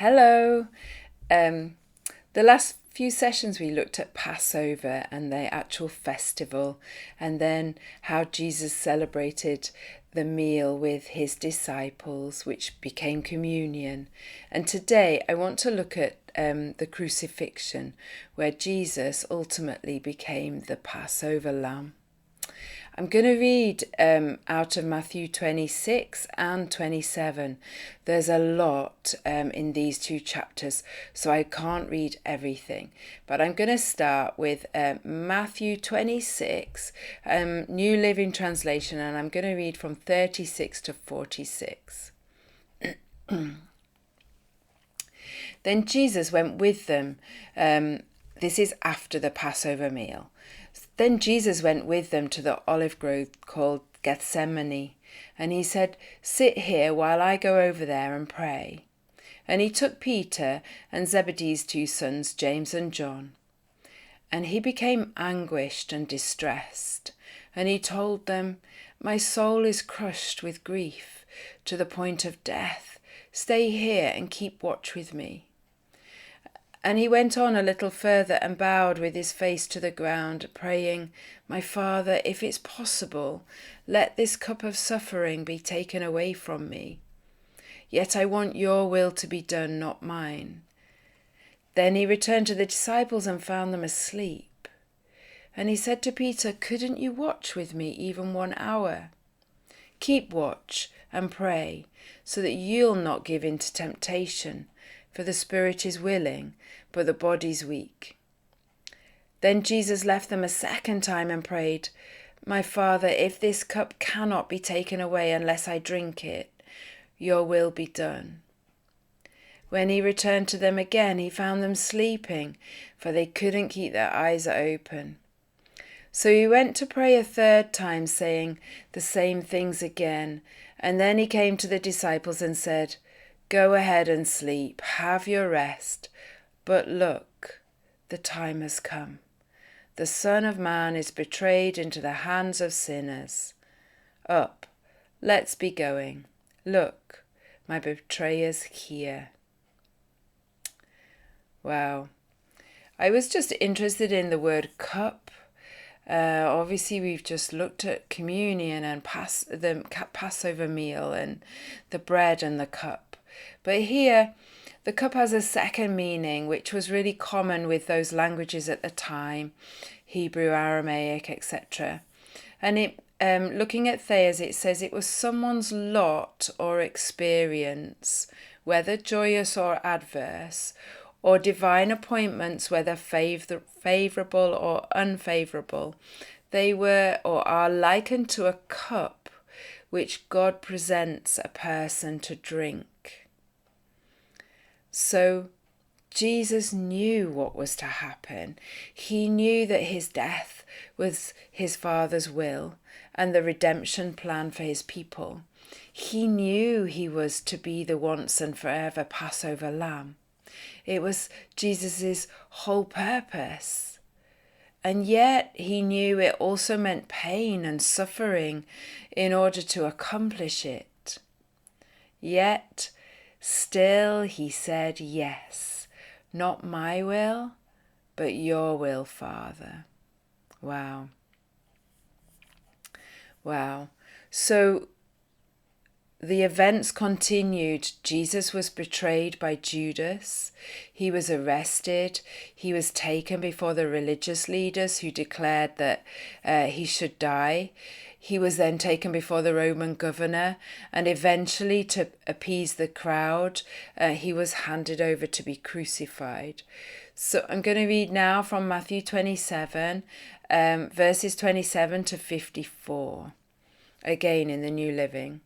Hello. Um, the last few sessions we looked at Passover and the actual festival, and then how Jesus celebrated the meal with his disciples, which became communion. And today I want to look at the crucifixion, where Jesus ultimately became the Passover lamb. I'm going to read out of Matthew 26 and 27. There's a lot in these two chapters, so I can't read everything. But I'm going to start with Matthew 26, New Living Translation, and I'm going to read from 36 to 46. Then Jesus went with them. This is after the Passover meal. Then Jesus went with them to the olive grove called Gethsemane, and he said, "Sit here while I go over there and pray." And he took Peter and Zebedee's two sons, James and John. And he became anguished and distressed, and he told them, "My soul is crushed with grief to the point of death. Stay here and keep watch with me." And he went on a little further and bowed with his face to the ground, praying, "My Father, if it's possible, let this cup of suffering be taken away from me. Yet I want your will to be done, not mine." Then he returned to the disciples and found them asleep. And he said to Peter, "Couldn't you watch with me even 1 hour? Keep watch and pray, so that you'll not give in to temptation. For the spirit is willing, but the body's weak." Then Jesus left them a second time and prayed, "My Father, if this cup cannot be taken away unless I drink it, your will be done." When he returned to them again, he found them sleeping, for they couldn't keep their eyes open. So he went to pray a third time, saying the same things again. And then he came to the disciples and said, "Go ahead and sleep, have your rest. But look, the time has come. The Son of Man is betrayed into the hands of sinners. Up, let's be going. Look, my betrayer's here." Wow. I was just interested in the word cup. Obviously, we've just looked at communion and the Passover meal and the bread and the cup. But here, the cup has a second meaning, which was really common with those languages at the time, Hebrew, Aramaic, etc. And looking at Thayer's, it says it was someone's lot or experience, whether joyous or adverse, or divine appointments, whether favourable or unfavourable. They were or are likened to a cup which God presents a person to drink. So Jesus knew what was to happen. He knew that his death was his Father's will and the redemption plan for his people. He knew he was to be the once and forever Passover lamb. It was Jesus' whole purpose. And yet he knew it also meant pain and suffering in order to accomplish it. Yet, still he said, "Yes, not my will, but your will, Father." Wow. Wow. So the events continued. Jesus was betrayed by Judas. He was arrested. He was taken before the religious leaders who declared that he should die. He was then taken before the Roman governor, and eventually, to appease the crowd, he was handed over to be crucified. So I'm going to read now from Matthew 27, verses 27 to 54, again in the New Living.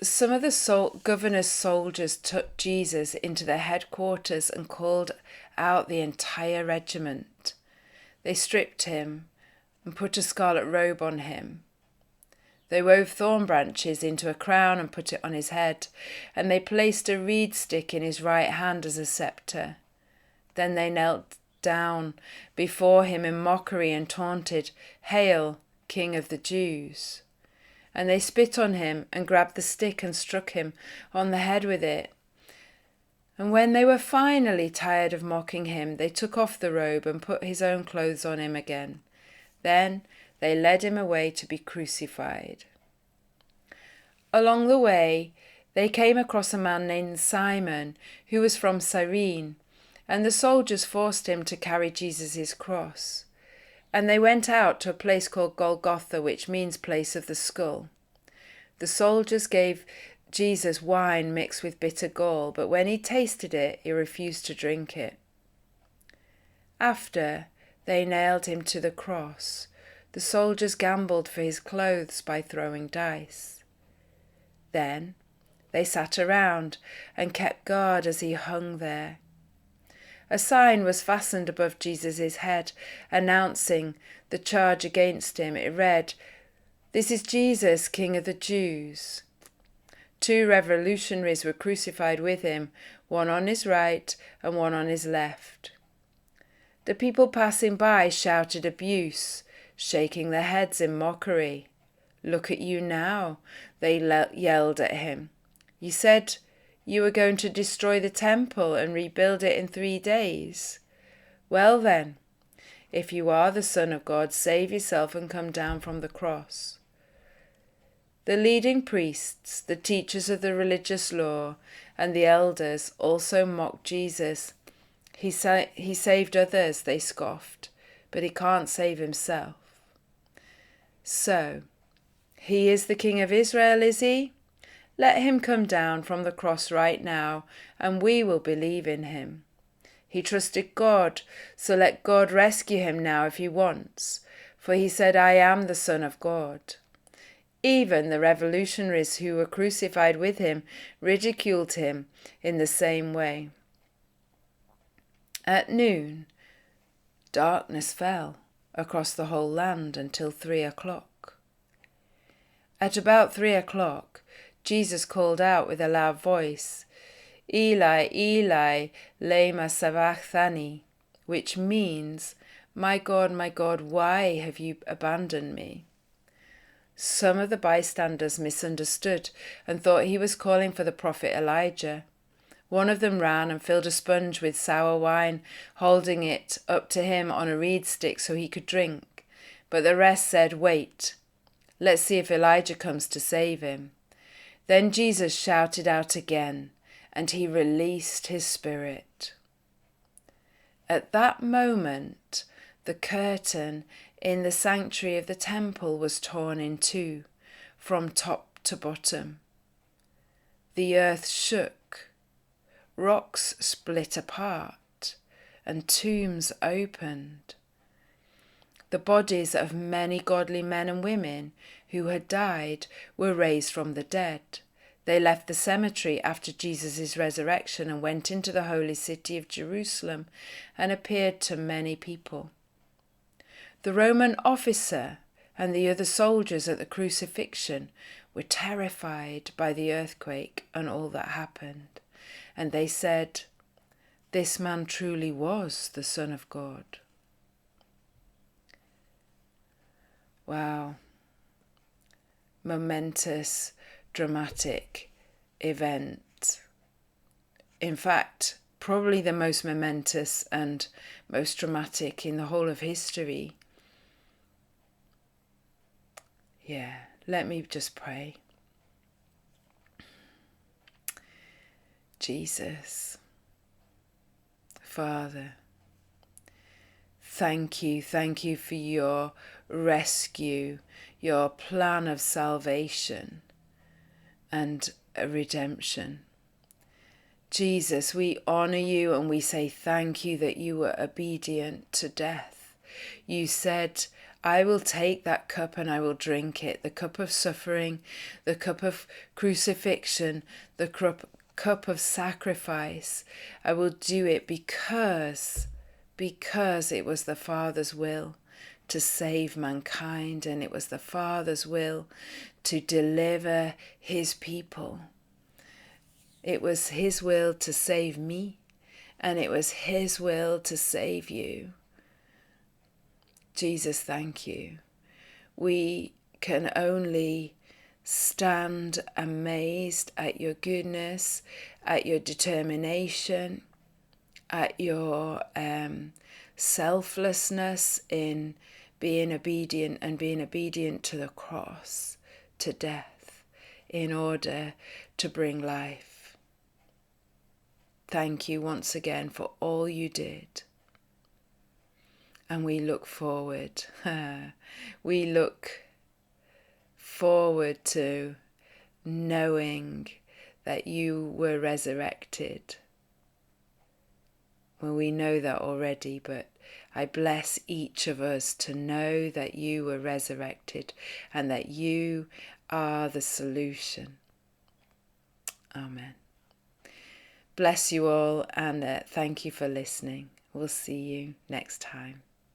Some of the governor's soldiers took Jesus into their headquarters and called out the entire regiment. They stripped him and put a scarlet robe on him. They wove thorn branches into a crown and put it on his head, and they placed a reed stick in his right hand as a scepter. Then they knelt down before him in mockery and taunted, "Hail, King of the Jews!" and they spit on him and grabbed the stick and struck him on the head with it. And when they were finally tired of mocking him, they took off the robe and put his own clothes on him again. Then they led him away to be crucified. Along the way, they came across a man named Simon, who was from Cyrene, and the soldiers forced him to carry Jesus' cross. And they went out to a place called Golgotha, which means place of the skull. The soldiers gave Jesus wine mixed with bitter gall, but when he tasted it, he refused to drink it. After they nailed him to the cross, the soldiers gambled for his clothes by throwing dice. Then they sat around and kept guard as he hung there. A sign was fastened above Jesus' head, announcing the charge against him. It read, "This is Jesus, King of the Jews." 2 revolutionaries were crucified with him, one on his right and one on his left. The people passing by shouted abuse, shaking their heads in mockery. "Look at you now," they yelled at him. "You said you were going to destroy the temple and rebuild it in 3 days. Well then, if you are the Son of God, save yourself and come down from the cross." The leading priests, the teachers of the religious law, and the elders also mocked Jesus. He saved others, they scoffed, but he can't save himself. So, he is the King of Israel, is he? Let him come down from the cross right now, and we will believe in him. He trusted God, so let God rescue him now if he wants, for he said, "I am the Son of God." Even the revolutionaries who were crucified with him ridiculed him in the same way. At noon, darkness fell across the whole land until 3 o'clock. At about 3 o'clock, Jesus called out with a loud voice, "Eli, Eli, lema sabachthani," which means, my God, why have you abandoned me?" Some of the bystanders misunderstood and thought he was calling for the prophet Elijah. One of them ran and filled a sponge with sour wine, holding it up to him on a reed stick so he could drink. But the rest said, "Wait, let's see if Elijah comes to save him." Then Jesus shouted out again, and he released his spirit. At that moment, the curtain in the sanctuary of the temple was torn in two, from top to bottom. The earth shook, rocks split apart, and tombs opened. The bodies of many godly men and women who had died were raised from the dead. They left the cemetery after Jesus' resurrection and went into the holy city of Jerusalem and appeared to many people. The Roman officer and the other soldiers at the crucifixion were terrified by the earthquake and all that happened, and they said, "This man truly was the Son of God." Wow. Momentous, dramatic event. In fact, probably the most momentous and most dramatic in the whole of history. Yeah, let me just pray. Jesus, Father, thank you for your rescue, your plan of salvation and redemption. Jesus, we honour you and we say thank you that you were obedient to death. You said, "I will take that cup and I will drink it," the cup of suffering, the cup of crucifixion, the cup of sacrifice. I will do it because it was the Father's will to save mankind, and it was the Father's will to deliver his people. It was his will to save me, and it was his will to save you. Jesus, thank you. We can only stand amazed at your goodness, at your determination, at your selflessness in being obedient and being obedient to the cross, to death, in order to bring life. Thank you once again for all you did. And we look forward. We look forward to knowing that you were resurrected. Well, we know that already, but I bless each of us to know that you were resurrected and that you are the solution. Amen. Bless you all, and thank you for listening. We'll see you next time.